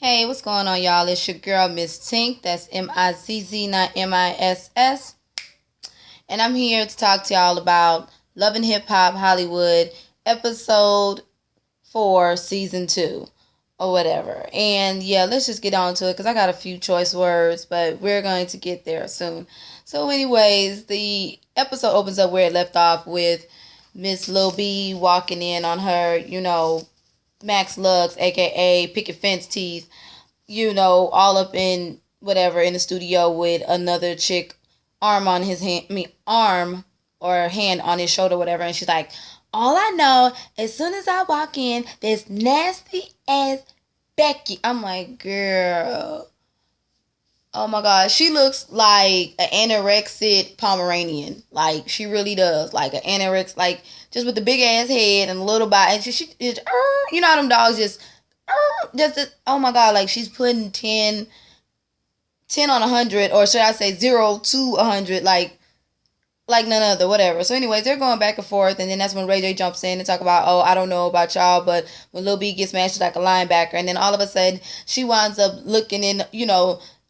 Hey, what's going on, y'all? It's your girl, MizzTink. That's MIZZ, not MISS. And I'm here to talk to y'all about Love and Hip Hop Hollywood, episode 4, season 2, or whatever. And yeah, let's just get on to it because I got a few choice words, but we're going to get there soon. So, anyways, the episode opens up where it left off with Miss Lil B walking in on her, Max Lux, aka Picket Fence Teeth, all up in whatever in the studio with another chick, arm on his hand, arm or hand on his shoulder, whatever. And she's like, all I know, as soon as I walk in, this nasty ass Becky. I'm like, girl. Oh my God, she looks like an anorexic Pomeranian. Like, she really does. Like, an anorexic, like, just with the big ass head and a little body. And she you know how them dogs just oh my God, like, she's putting 10 on 100, or should I say 0 to 100, like none other, whatever. So anyways, they're going back and forth, and then that's when Ray J jumps in and talk about, oh, I don't know about y'all, but when Lil B gets mad, she's like a linebacker, and then all of a sudden, she winds up looking in,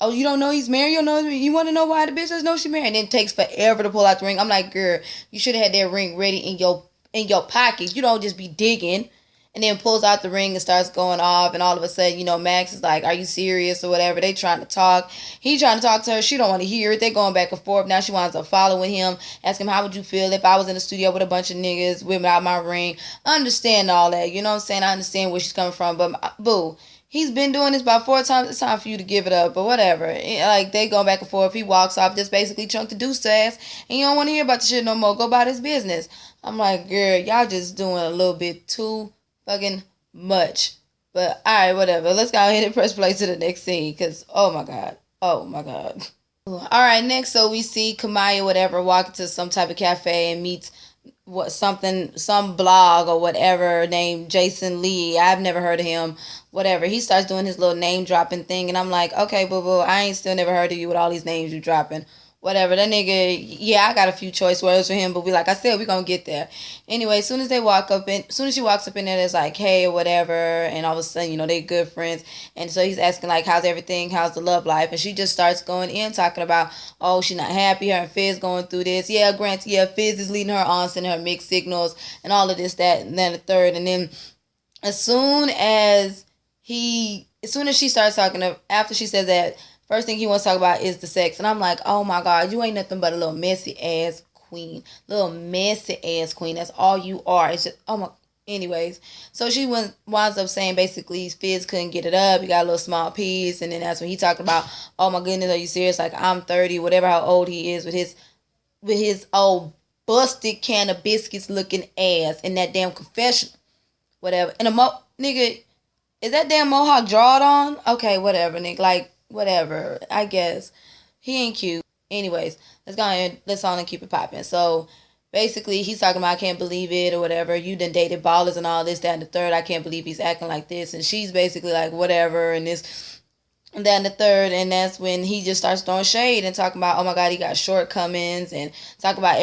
oh, you don't know he's married? You don't know, you want to know why the bitch doesn't know she's married? And then it takes forever to pull out the ring. I'm like, girl, you should have had that ring ready in your pocket. You don't just be digging. And then pulls out the ring and starts going off. And all of a sudden, Max is like, are you serious or whatever? They trying to talk. He trying to talk to her. She don't want to hear it. They going back and forth. Now she winds up following him. Ask him, how would you feel if I was in the studio with a bunch of niggas without my ring? I understand all that. You know what I'm saying? I understand where she's coming from. But, boo, he's been doing this about 4 times. It's time for you to give it up. But whatever. Like, they go back and forth. He walks off, just basically chunk the deuce ass. And you don't want to hear about the shit no more. Go about his business. I'm like, girl, y'all just doing a little bit too fucking much. But alright, whatever. Let's go ahead and press play to the next scene, because oh my god. Alright, next, so we see Kamaya whatever walk to some type of cafe and meets some blog or whatever named Jason Lee. I've never heard of him. Whatever. He starts doing his little name dropping thing, and I'm like, okay, boo boo, I ain't still never heard of you with all these names you dropping. Whatever, that nigga, yeah, I got a few choice words for him, but like I said, we gonna get there. Anyway, as soon as she walks up in there, it's like, hey, or whatever, and all of a sudden, they good friends. And so he's asking, like, how's everything? How's the love life? And she just starts going in, talking about, oh, she's not happy, her and Fizz going through this. Yeah, granted, yeah, Fizz is leading her on, sending her mixed signals, and all of this, that, and then the third. And then as soon as she starts talking, after she says that, first thing he wants to talk about is the sex. And I'm like, oh my God, you ain't nothing but a little messy ass queen. Little messy ass queen. That's all you are. It's just, oh my. Anyways, so she winds up saying basically Fizz couldn't get it up. He got a little small piece. And then that's when he talked about, oh my goodness, are you serious? Like, I'm 30, whatever how old he is, with his old busted can of biscuits looking ass in that damn confession. Whatever. And nigga, is that damn mohawk drawed on? Okay, whatever, nigga. Like, whatever, I guess. He ain't cute. Anyways, let's go ahead, let's on and keep it popping. So basically he's talking about, I can't believe it or whatever. You done dated ballers and all this, that, and the third. I can't believe he's acting like this. And she's basically like, whatever, and this and that and the third. And that's when he just starts throwing shade and talking about, oh my God, he got shortcomings, and talk about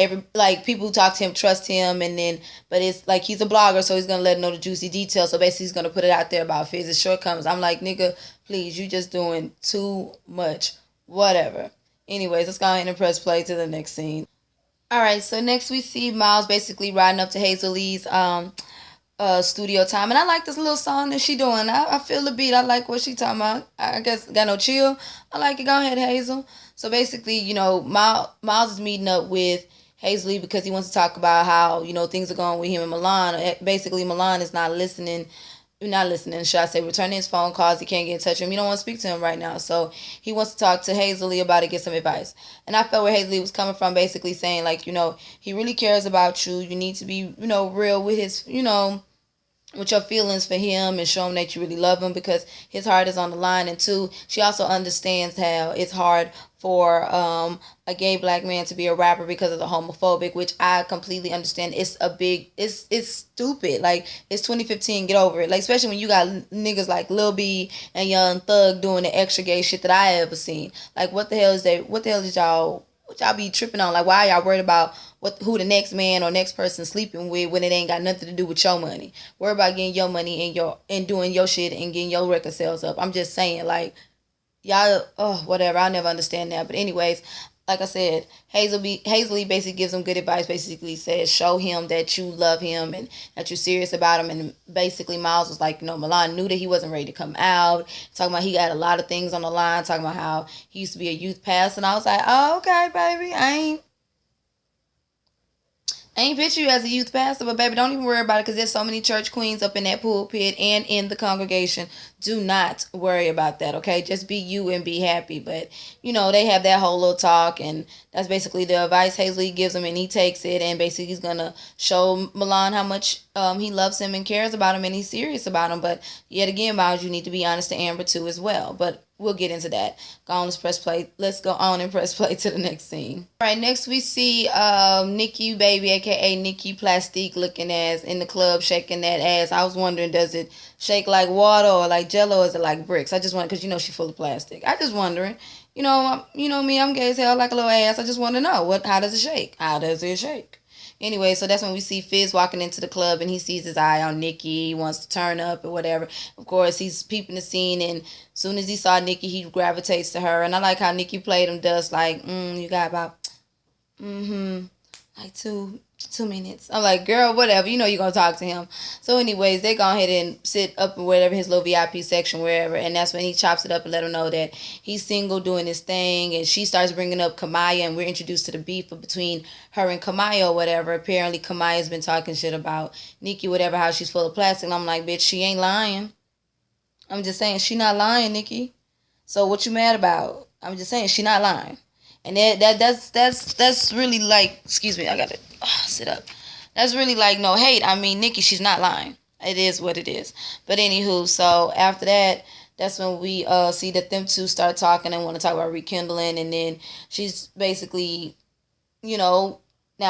people who talk to him trust him, and then but it's like he's a blogger, so he's gonna let him know the juicy details. So basically he's gonna put it out there about Fizz's shortcomings. I'm like, nigga, please, you just doing too much. Whatever. Anyways, let's go ahead and press play to the next scene. Alright, so next we see Miles basically riding up to Hazel Lee's studio time. And I like this little song that she doing. I feel the beat. I like what she talking about. I guess got no chill. I like it. Go ahead, Hazel. So basically, Miles is meeting up with Hazel Lee because he wants to talk about how, things are going with him and Milan. Basically, Milan is not listening, should I say, returning his phone calls. He can't get in touch with him. You don't want to speak to him right now. So he wants to talk to Hazel Lee about it, get some advice. And I felt where Hazel Lee was coming from, basically saying, like, he really cares about you. You need to be, real with his, with your feelings for him, and show him that you really love him, because his heart is on the line. And two, she also understands how it's hard for a gay black man to be a rapper because of the homophobic, which I completely understand. It's stupid. Like, it's 2015, get over it. Like, especially when you got niggas like Lil B and Young Thug doing the extra gay shit that I ever seen. Like, what the hell did y'all What y'all be tripping on? Like, why y'all worried about who the next man or next person sleeping with when it ain't got nothing to do with your money? Worry about getting your money and doing your shit and getting your record sales up. I'm just saying, like, y'all, oh, whatever. I'll never understand that. But anyways, like I said, Hazley basically gives him good advice. Basically says, show him that you love him and that you're serious about him. And basically, Miles was like, Milan knew that he wasn't ready to come out. Talking about he got a lot of things on the line. Talking about how he used to be a youth pastor. And I was like, oh, okay, baby. I ain't picture you as a youth pastor, but baby, don't even worry about it because there's so many church queens up in that pulpit and in the congregation. Do not worry about that, okay? Just be you and be happy. But, they have that whole little talk, and that's basically the advice Hazley gives him, and he takes it, and basically he's going to show Milan how much he loves him and cares about him, and he's serious about him. But yet again, Miles, you need to be honest to Amber, too, as well. But we'll get into that. Let's go on and press play to the next scene. All right, next we see Nikki Baby, aka Nikki Plastique, looking ass in the club shaking that ass. I was wondering, does it shake like water or like Jello, or is it like bricks? I just wonder because she's full of plastic. I just wondering. Me, I'm gay as hell, like a little ass. I just want to know how does it shake? How does it shake? Anyway, so that's when we see Fizz walking into the club and he sees his eye on Nikki. He wants to turn up or whatever. Of course, he's peeping the scene, and as soon as he saw Nikki, he gravitates to her. And I like how Nikki played him dust, like, you got about, like 2 minutes. I'm like, girl, whatever. You're going to talk to him. So anyways, they go ahead and sit up in whatever, his little VIP section, wherever. And that's when he chops it up and let him know that he's single, doing his thing. And she starts bringing up Kamaya, and we're introduced to the beef between her and Kamaya or whatever. Apparently, Kamaya's been talking shit about Nikki, whatever, how she's full of plastic. And I'm like, bitch, she ain't lying. I'm just saying, she not lying, Nikki. So what you mad about? I'm just saying, she not lying. And that's really like, excuse me, I gotta sit up. That's really like no hate. I mean, Nikki, she's not lying. It is what it is. But anywho, so after that, that's when we see that them two start talking and want to talk about rekindling. And then she's basically, now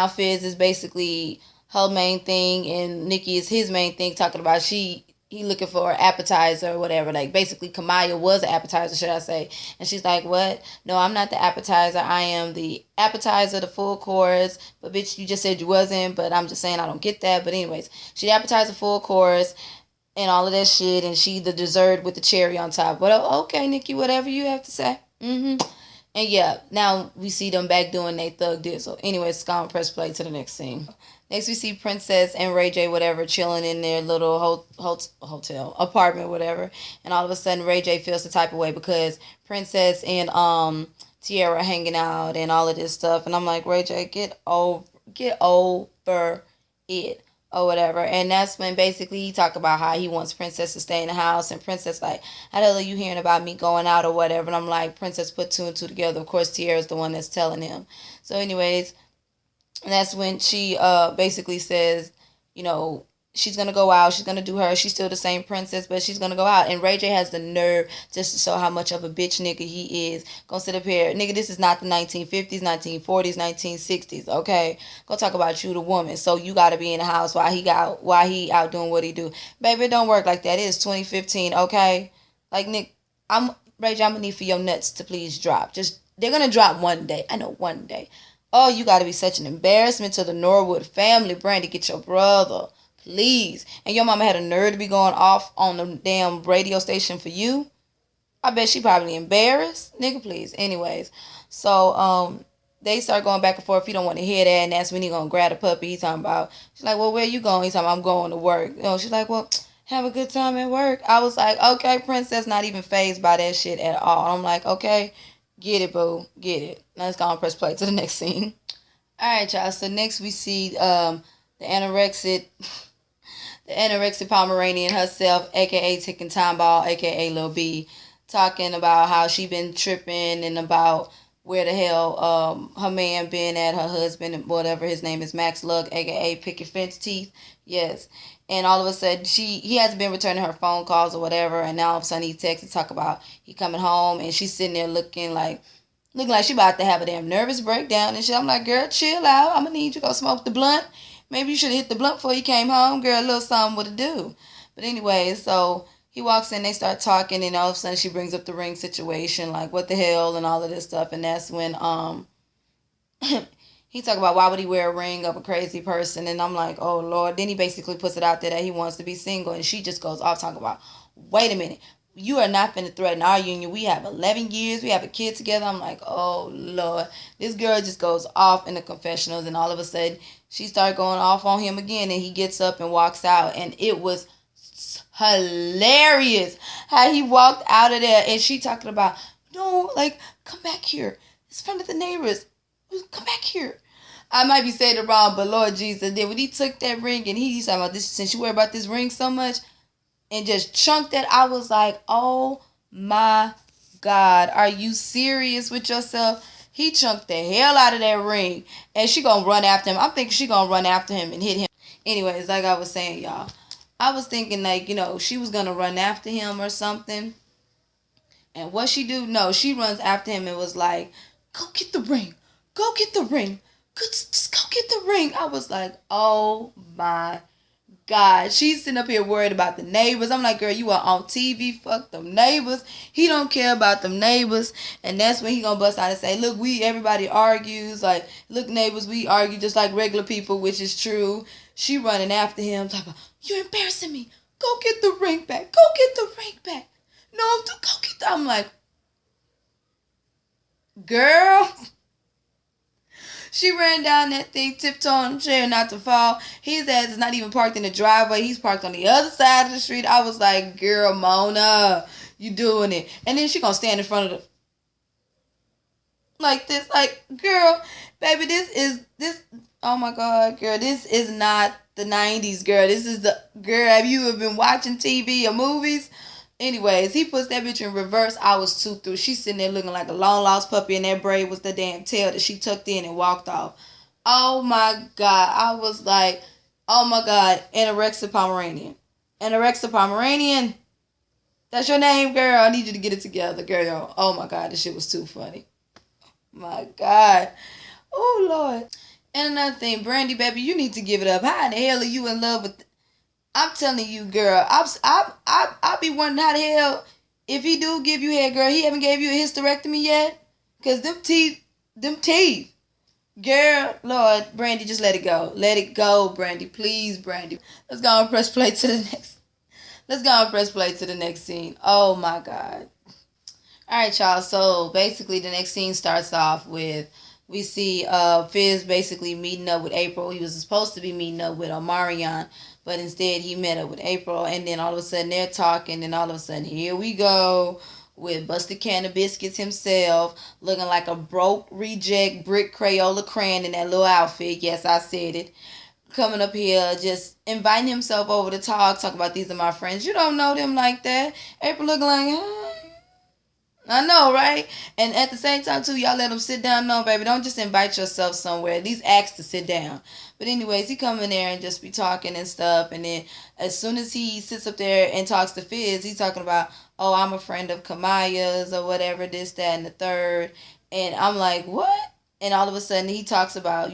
Fizz is basically her main thing and Nikki is his main thing, talking about he looking for an appetizer or whatever. Like, basically, Kamaya was an appetizer, should I say. And she's like, what? No, I'm not the appetizer. I am the appetizer, the full course. But, bitch, you just said you wasn't. But I'm just saying I don't get that. But anyways, she the appetizer, full course, and all of that shit. And she the dessert with the cherry on top. But, okay, Nikki, whatever you have to say. And, yeah, now we see them back doing their thug dizzle. Anyways, it's gonna press play to the next scene. Next, we see Princess and Ray J, whatever, chilling in their little hotel, apartment, whatever. And all of a sudden, Ray J feels the type of way because Princess and Tierra hanging out and all of this stuff. And I'm like, Ray J, get over it or whatever. And that's when basically he talk about how he wants Princess to stay in the house. And Princess like, how the hell are you hearing about me going out or whatever? And I'm like, Princess put 2 and 2 together. Of course, Tierra's the one that's telling him. So anyways, and that's when she basically says, she's going to go out. She's going to do her. She's still the same princess, but she's going to go out. And Ray J has the nerve just to show how much of a bitch nigga he is. Gonna sit up here. Nigga, this is not the 1950s, 1940s, 1960s, okay? Go talk about you, the woman. So you got to be in the house while he out doing what he do. Baby, it don't work like that. It is 2015, okay? Like, Nick, Ray J, I'm going to need for your nuts to please drop. They're going to drop one day. I know, one day. Oh, you got to be such an embarrassment to the Norwood family. Brandy, get your brother, please. And your mama had a nerve to be going off on the damn radio station for you. I bet she probably embarrassed. Nigga, please. Anyways, so they start going back and forth. He don't want to hear that, and that's when he going to grab the puppy. He's talking about, she's like, well, where you going? He's talking about, I'm going to work. She's like, well, have a good time at work. I was like, okay, Princess, not even fazed by that shit at all. I'm like, okay. Get it, boo. Get it. Now let's go and press play to the next scene. All right, y'all. So next we see the anorexic Pomeranian herself, a.k.a. Ticking Time Ball, a.k.a. Lil B, talking about how she been tripping and about where the hell her man been at, her husband, whatever his name is, Max Luck, a.k.a. Picket Fence Teeth. Yes. And all of a sudden, he hasn't been returning her phone calls or whatever. And now all of a sudden he texts to talk about he coming home. And she's sitting there looking like she about to have a damn nervous breakdown and shit. I'm like, girl, chill out. I'm going to need you to go smoke the blunt. Maybe you should have hit the blunt before you came home. Girl, a little something would do. But anyway, so he walks in, they start talking. And all of a sudden she brings up the ring situation. Like, what the hell and all of this stuff. And that's when he talk about why would he wear a ring of a crazy person, and I'm like, oh Lord. Then he basically puts it out there that he wants to be single, and she just goes off talking about, wait a minute, you are not finna threaten our union. We have 11 years. We have a kid together. I'm like, oh Lord. This girl just goes off in the confessionals, and all of a sudden she started going off on him again, and he gets up and walks out, and it was hilarious how he walked out of there, and she talking about, no, like, come back here. It's in front of the neighbors. Come back here. I might be saying it wrong, but Lord Jesus. Then when he took that ring and he's talking about this, since you worry about this ring so much, and just chunked it, I was like, oh my God, are you serious with yourself? He chunked the hell out of that ring, and she gonna run after him. I'm thinking she gonna run after him and hit him. Anyways, like I was saying, y'all, I was thinking, like, she was gonna run after him or something. And what she do? No, she runs after him and was like, go get the ring. Go get the ring. Just go get the ring. I was like, oh my God. She's sitting up here worried about the neighbors. I'm like, girl, you are on TV. Fuck them neighbors. He don't care about them neighbors. And that's when he gonna bust out and say, look, everybody argues. Like, look, neighbors, we argue just like regular people, which is true. She running after him, talking about, you're embarrassing me. Go get the ring back. Go get the ring back. No, go get the... I'm like, girl. She ran down that thing, tiptoeing, trying not to fall. His ass is not even parked in the driveway. He's parked on the other side of the street. I was like, girl, Mona, you doing it. And then she gonna stand in front of the... like this. Like, girl, baby, this... oh my God, girl, this is not the 90s, girl. This is the... girl, have you been watching TV or movies? Anyways, he puts that bitch in reverse. I was too through. She's sitting there looking like a long lost puppy, and that braid was the damn tail that she tucked in and walked off. Oh my God. I was like, oh my God, anorexic Pomeranian. Anorexic Pomeranian. That's your name, girl. I need you to get it together, girl. Oh my God, this shit was too funny. My God. Oh Lord. And another thing, Brandy, baby, you need to give it up. How in the hell are you in love with... I'm telling you, girl, I be wondering how the hell, if he do give you head, girl, he haven't gave you a hysterectomy yet? Because them teeth. Girl, Lord, Brandy, just let it go. Let it go, Brandy. Please, Brandy. Let's go and press play to the next. Let's go and press play to the next scene. Oh, my God. All right, y'all. So, basically, the next scene starts off with, we see Fizz basically meeting up with April. He was supposed to be meeting up with Omarion, but instead he met up with April, and then all of a sudden they're talking, and all of a sudden here we go with Busted Can of Biscuits himself, looking like a broke reject brick Crayola crayon in that little outfit. Yes, I said it. Coming up here, just inviting himself over to talk about these are my friends. You don't know them like that. April looking like, hi. I know, right? And at the same time, too, y'all let them sit down. No, baby, don't just invite yourself somewhere. At least ask to sit down. But anyways, he come in there and just be talking and stuff. And then as soon as he sits up there and talks to Fizz, he's talking about, oh, I'm a friend of Kamaya's or whatever, this, that, and the third. And I'm like, what? And all of a sudden he talks about,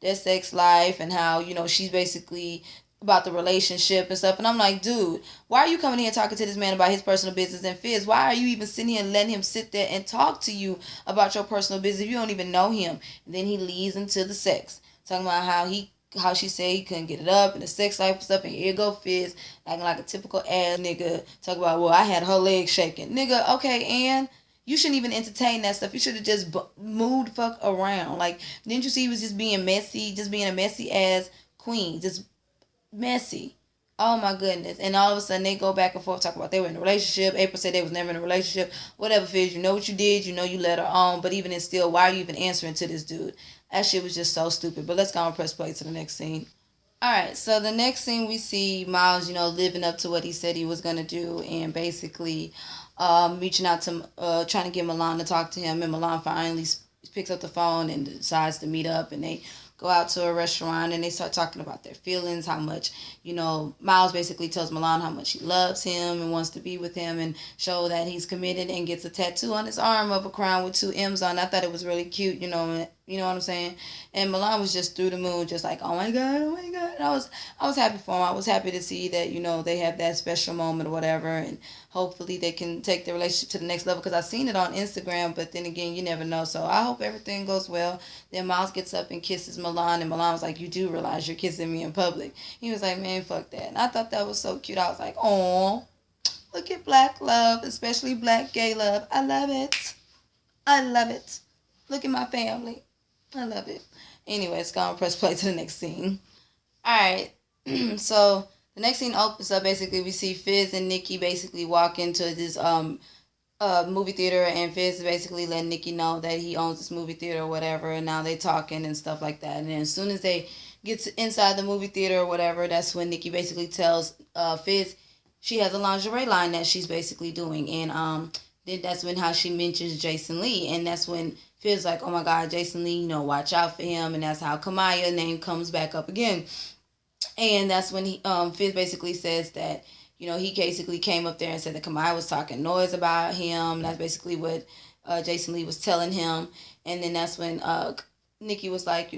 their sex life and how, she's basically... about the relationship and stuff. And I'm like, dude, why are you coming here talking to this man about his personal business? And Fizz, why are you even sitting here and letting him sit there and talk to you about your personal business if you don't even know him? And then he leads into the sex, talking about how she said he couldn't get it up and the sex life and stuff. And here go Fizz, acting like a typical ass nigga, talking about, well, I had her legs shaking. Nigga, okay, and you shouldn't even entertain that stuff. You should have just moved fuck around. Like, didn't you see he was just being messy, just being a messy ass queen, just messy. Oh my goodness. And all of a sudden they go back and forth, talk about they were in a relationship. April said they was never in a relationship. Whatever, Fizz, you know what you did, you let her on, but even still, why are you even answering to this dude? That shit was just so stupid. But let's go and press play to the next scene. Alright, so the next scene we see Miles, living up to what he said he was gonna do, and basically reaching out to trying to get Milan to talk to him, and Milan finally picks up the phone and decides to meet up, and they go out to a restaurant and they start talking about their feelings, how much, Miles basically tells Milan how much he loves him and wants to be with him and show that he's committed, and gets a tattoo on his arm of a crown with 2 M's on. I thought it was really cute, You know what I'm saying? And Milan was just through the moon, just like, oh my god, oh my god. And I was happy for him. I was happy to see that, they have that special moment or whatever, and hopefully they can take their relationship to the next level. Because I've seen it on Instagram, but then again, you never know. So I hope everything goes well. Then Miles gets up and kisses Milan, and Milan was like, you do realize you're kissing me in public? He was like, man, fuck that. And I thought that was so cute. I was like, oh, look at black love, especially black gay love. I love it. I love it. Look at my family. I love it. Anyways, gonna press play to the next scene. Alright. So the next scene opens up. Basically we see Fizz and Nikki basically walk into this movie theater, and Fizz is basically letting Nikki know that he owns this movie theater or whatever, and now they talking and stuff like that. And then as soon as they get inside the movie theater or whatever, that's when Nikki basically tells Fizz she has a lingerie line that she's basically doing. And then that's when how she mentions Jason Lee, and that's when Fizz like, oh my god, Jason Lee, watch out for him. And that's how Kamaya name comes back up again. And that's when Fizz basically says that, he basically came up there and said that Kamaya was talking noise about him. That's basically what Jason Lee was telling him. And then that's when Nikki was like,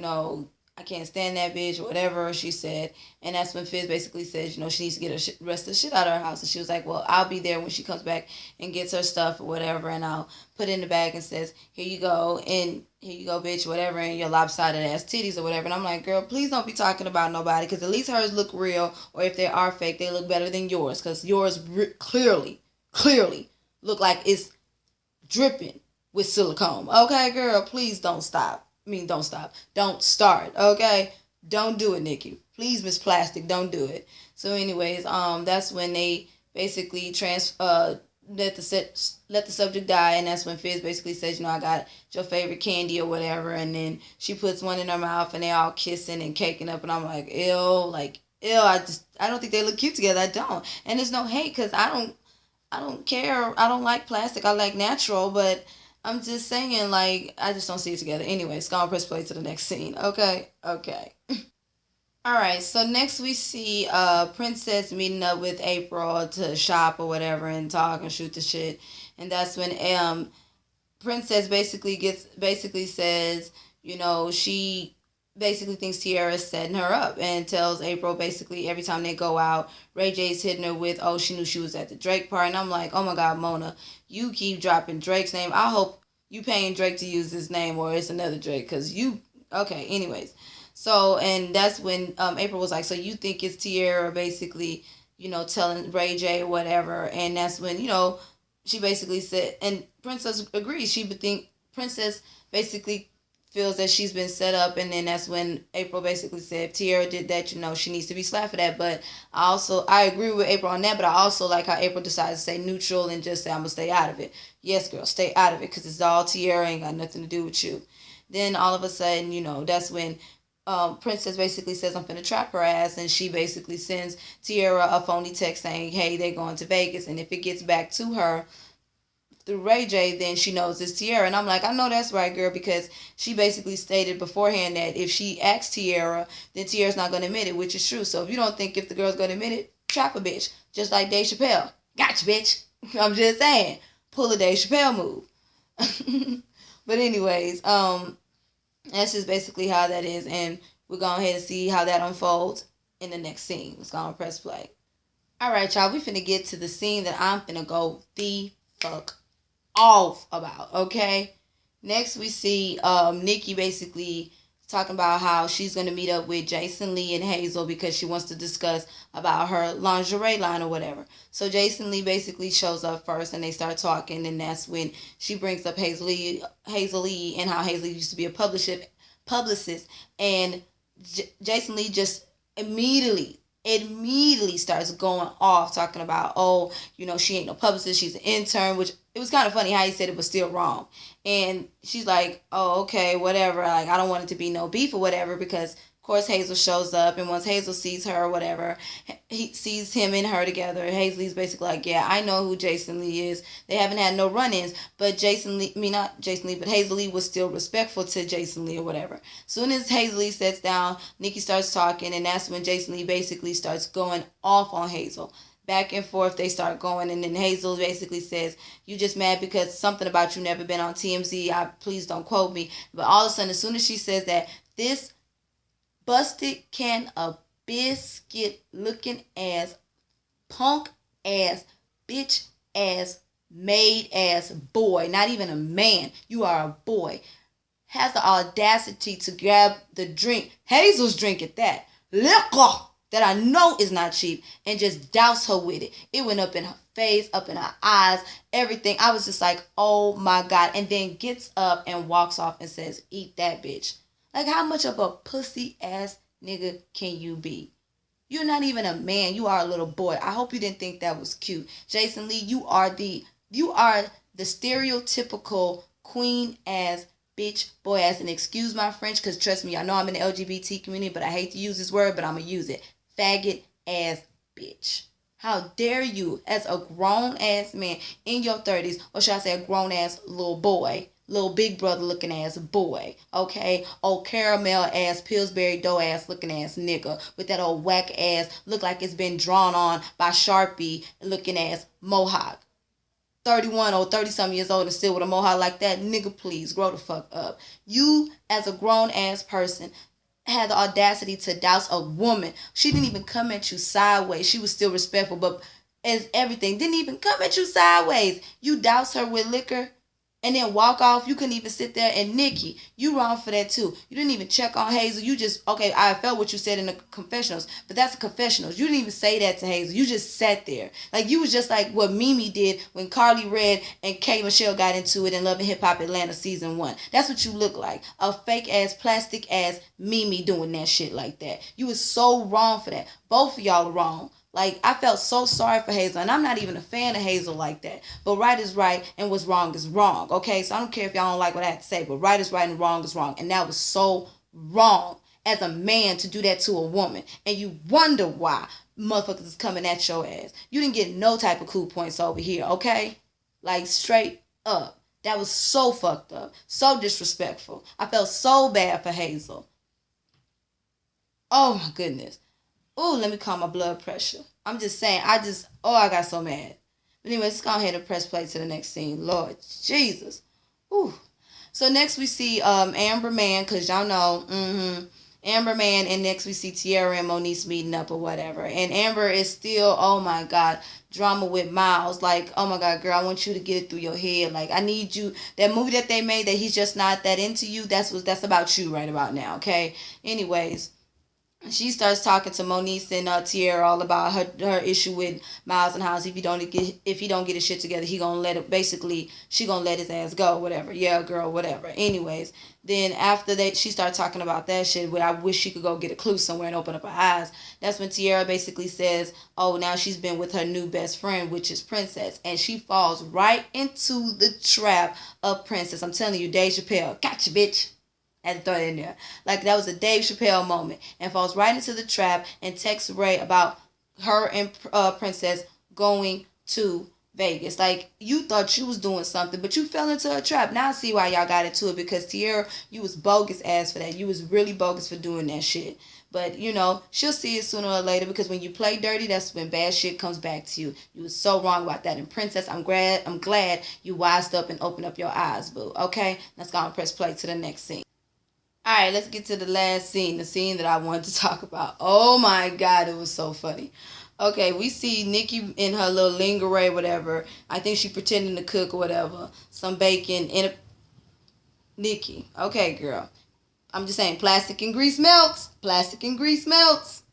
I can't stand that bitch or whatever she said. And that's when Fizz basically says, she needs to get her rest of the shit out of her house. And she was like, well, I'll be there when she comes back and gets her stuff or whatever. And I'll put it in the bag and says, here you go. And here you go, bitch, whatever. And your lopsided ass titties or whatever. And I'm like, girl, please don't be talking about nobody. Because at least hers look real. Or if they are fake, they look better than yours. Because yours clearly look like it's dripping with silicone. Okay, girl, please don't stop. Don't stop. Don't start, okay? Don't do it, Nikki. Please, Miss Plastic, don't do it. So anyways, that's when they basically let the subject die, and that's when Fizz basically says, I got your favorite candy or whatever, and then she puts one in her mouth, and they all kissing and caking up, and I'm like, ew, I don't think they look cute together. I don't. And there's no hate, because I don't care. I don't like plastic. I like natural, but I'm just saying, I just don't see it together. Anyways, gonna press play to the next scene. Okay. Alright, so next we see Princess meeting up with April to shop or whatever and talk and shoot the shit. And that's when Princess basically says, she basically thinks Tiara is setting her up, and tells April basically every time they go out, Ray J's hitting her with, oh, she knew she was at the Drake party. And I'm like, oh my god, Mona, you keep dropping Drake's name. I hope you paying Drake to use this name, or it's another Drake, because okay, anyways. So, and that's when April was like, so you think it's Tiara basically, telling Ray J or whatever. And that's when, she basically said, and Princess agrees. Princess basically feels that she's been set up. And then that's when April basically said, if Tiara did that, she needs to be slapped for that. But I agree with April on that, but I also like how April decides to stay neutral and just say, I'm going to stay out of it. Yes, girl, stay out of it, because it's all Tiara, ain't got nothing to do with you. Then all of a sudden, that's when Princess basically says, I'm finna trap her ass, and she basically sends Tiara a phony text saying, hey, they're going to Vegas, and if it gets back to her through Ray J, then she knows it's Tiara. And I'm like, I know that's right, girl, because she basically stated beforehand that if she asks Tiara, then Tiara's not going to admit it, which is true. So if you don't think if the girl's going to admit it, trap a bitch. Just like Dave Chappelle. Gotcha, bitch. I'm just saying. Pull a Dave Chappelle move. But anyways, that's just basically how that is. And we're going ahead and see how that unfolds in the next scene. Let's go and press play. Alright, y'all. We finna get to the scene that I'm finna go the fuck off about, okay? Next we see Nikki basically talking about how she's going to meet up with Jason Lee and Hazel because she wants to discuss about her lingerie line or whatever. So Jason Lee basically shows up first, and they start talking, and that's when she brings up Hazel Lee and how Hazel used to be a publicist, and Jason Lee just immediately starts going off talking about, oh, she ain't no publicist, she's an intern, which it was kind of funny how he said it was still wrong. And she's like, oh, okay, whatever. Like, I don't want it to be no beef or whatever, because of course Hazel shows up, and once Hazel sees her or whatever, he sees him and her together. Hazel's basically like, yeah, I know who Jason Lee is. They haven't had no run-ins, but not Jason Lee, but Hazel Lee was still respectful to Jason Lee or whatever. Soon as Hazel Lee sits down, Nikki starts talking, and that's when Jason Lee basically starts going off on Hazel. back and forth they start going, and then Hazel basically says, you just mad because something about you never been on TMZ. Please don't quote me. But all of a sudden, as soon as she says that, this busted can of biscuit looking ass, punk ass, bitch ass, maid ass boy, not even a man, you are a boy, has the audacity to grab the drink, Hazel's drink at that, liquor that I know is not cheap, and just douse her with it. It went up in her face, up in her eyes, everything. I was just like, oh my God. And then gets up and walks off and says, eat that bitch. Like, how much of a pussy ass nigga can you be? You're not even a man. You are a little boy. I hope you didn't think that was cute. Jason Lee, you are the stereotypical queen ass bitch boy ass. And excuse my French, because trust me, I know I'm in the LGBT community, but I hate to use this word, but I'm going to use it. Faggot ass bitch. How dare you, as a grown ass man in your 30s, or should I say a grown ass little boy, little big brother looking ass boy, okay? Old caramel ass, Pillsbury dough ass looking ass nigga with that old whack ass, look like it's been drawn on by Sharpie looking ass mohawk. 31 or 30 something years old and still with a mohawk like that, nigga, please grow the fuck up. You, as a grown ass person, had the audacity to douse a woman. She didn't even come at you sideways. She was still respectful, but as everything, didn't even come at you sideways. You douse her with liquor and then walk off. You couldn't even sit there. And Nikki, you wrong for that too. You didn't even check on Hazel. You just, okay, I felt what you said in the confessionals, but that's the confessionals. You didn't even say that to Hazel. You just sat there. Like, you was just like what Mimi did when Carly Red and K. Michelle got into it in Love and Hip Hop Atlanta season 1. That's what you look like. A fake ass, plastic ass Mimi doing that shit like that. You was so wrong for that. Both of y'all are wrong. Like, I felt so sorry for Hazel, and I'm not even a fan of Hazel like that. But right is right, and what's wrong is wrong, okay? So I don't care if y'all don't like what I have to say, but right is right and wrong is wrong. And that was so wrong as a man to do that to a woman. And you wonder why motherfuckers is coming at your ass. You didn't get no type of cool points over here, okay? Like, straight up. That was so fucked up. So disrespectful. I felt so bad for Hazel. Oh, my goodness. Oh, let me calm my blood pressure. I'm just saying, I got so mad. But anyway, let's go ahead and press play to the next scene. Lord Jesus. Ooh. So next we see Amber Man, because y'all know, Amber Man, and next we see Tierra and Moniece meeting up or whatever. And Amber is still, oh my God, drama with Miles. Like, oh my God, girl, I want you to get it through your head. Like, I need you, that movie that they made that he's just not that into you, that's about you right about now, okay? Anyways. She starts talking to Moniece and Tierra all about her issue with Miles and how if he don't get his shit together, she gonna let his ass go, whatever. Yeah, girl, whatever. Anyways, then after that, she started talking about that shit where I wish she could go get a clue somewhere and open up her eyes. That's when Tierra basically says, oh, now she's been with her new best friend, which is Princess, and she falls right into the trap of Princess. I'm telling you, Dave Chappelle, gotcha, bitch. Had to throw it in there. Like, that was a Dave Chappelle moment. And falls right into the trap and texts Ray about her and Princess going to Vegas. Like, you thought you was doing something, but you fell into a trap. Now I see why y'all got into it, because Tierra, you was bogus ass for that. You was really bogus for doing that shit. But, you know, she'll see it sooner or later, because when you play dirty, that's when bad shit comes back to you. You was so wrong about that. And Princess, I'm glad you wised up and opened up your eyes, boo. Okay? Let's go and press play to the next scene. Alright, let's get to the last scene, the scene that I wanted to talk about. Oh my God, it was so funny. Okay, we see Nikki in her little lingerie, whatever. I think she pretending to cook or whatever. Some bacon in a... Nikki, okay, girl. I'm just saying, plastic and grease melts. Plastic and grease melts.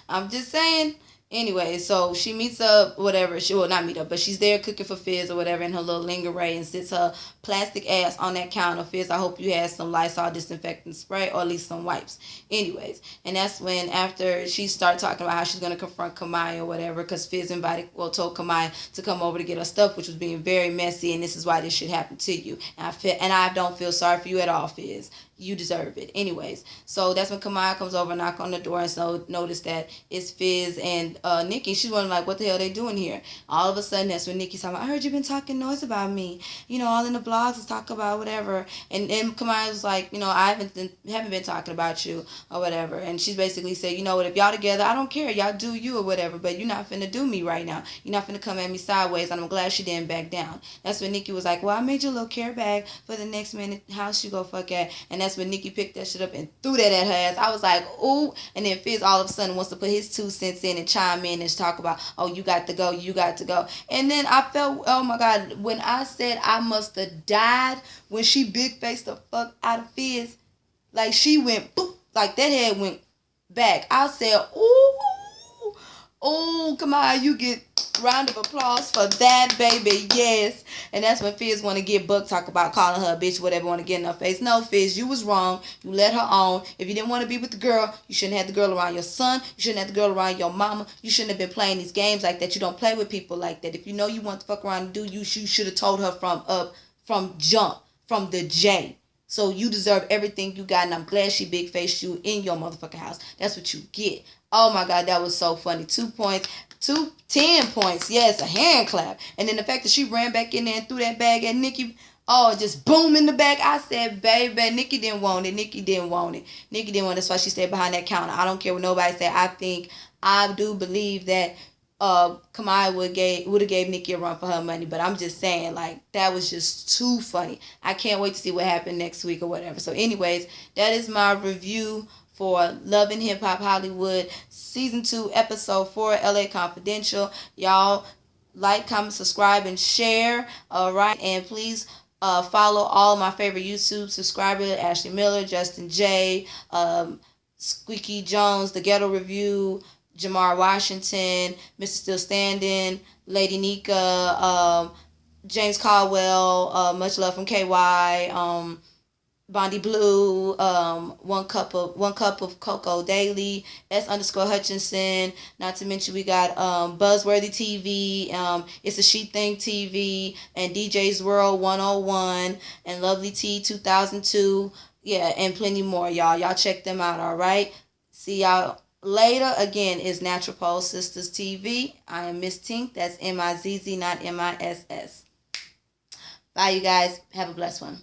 I'm just saying. Anyway, so she meets up, whatever. She will not meet up, but she's there cooking for Fizz or whatever in her little lingerie and sits her plastic ass on that counter. Fizz, I hope you had some Lysol disinfectant spray or at least some wipes. Anyways, and that's when after she started talking about how she's going to confront Kamaya or whatever, because Fizz told Kamaya to come over to get her stuff, which was being very messy, and this is why this shit happened to you. And I don't feel sorry for you at all, Fizz. you deserve it. Anyways, so that's when Kamaya comes over and knock on the door, and so notice that it's Fizz and Nikki. She's wondering like, what the hell they doing here? All of a sudden, that's when Nikki's talking about, I heard you been talking noise about me. You know, all in the blogs is talking about whatever. And Kamaya was like, you know, I haven't been talking about you or whatever. And she's basically said, you know what, if y'all together, I don't care. Y'all do you or whatever, but you're not finna do me right now. You're not finna come at me sideways, and I'm glad she didn't back down. That's when Nikki was like, well, I made you a little care bag for the next minute. House you go fuck at. And that's when Nikki picked that shit up and threw that at her ass. I was like, ooh. And then Fizz all of a sudden wants to put his 2 cents in and chime in and talk about, oh, you got to go, you got to go. And then I felt, oh my God, when I said I must have died when she big faced the fuck out of Fizz, like she went boop, like that head went back. I said, ooh, come on, you get round of applause for that, baby. Yes. And that's when Fizz want to get Buck talk about calling her a bitch, whatever, want to get in her face. No, Fizz, you was wrong. You let her on. If you didn't want to be with the girl, you shouldn't have the girl around your son. You shouldn't have the girl around your mama. You shouldn't have been playing these games like that. You don't play with people like that. If you know you want to fuck around and do you should have told her from jump, from the J. So you deserve everything you got, and I'm glad she big faced you in your motherfucking house. That's what you get. Oh my God, that was so funny. 2 points. 10 points. Yes, a hand clap. And then the fact that she ran back in there and threw that bag at Nikki. Oh, just boom in the back. I said, baby, Nikki didn't want it. Nikki didn't want it. That's why she stayed behind that counter. I don't care what nobody say. I do believe that Kamaya would have gave Nikki a run for her money, but I'm just saying, like, that was just too funny. I can't wait to see what happened next week or whatever. So anyways, that is my review for Love and Hip Hop Hollywood Season 2, Episode 4, LA Confidential. Y'all like, comment, subscribe, and share. All right, and please follow all my favorite YouTube subscribers: Ashley Miller, Justin J, Squeaky Jones, The Ghetto Review, Jamar Washington, Mr. Still Standing, Lady Nika, James Caldwell, much love from KY, Bondi Blue, one cup of cocoa daily, S_Hutchinson. Not to mention we got Buzzworthy TV, It's a She Thing TV, and DJ's World 101, and Lovely T 2002. Yeah, and plenty more, y'all. Y'all check them out. All right. See y'all later. Again, is Natural Pole Sisters TV. I am MizzTink. That's MIZZ, not MISS. Bye, you guys. Have a blessed one.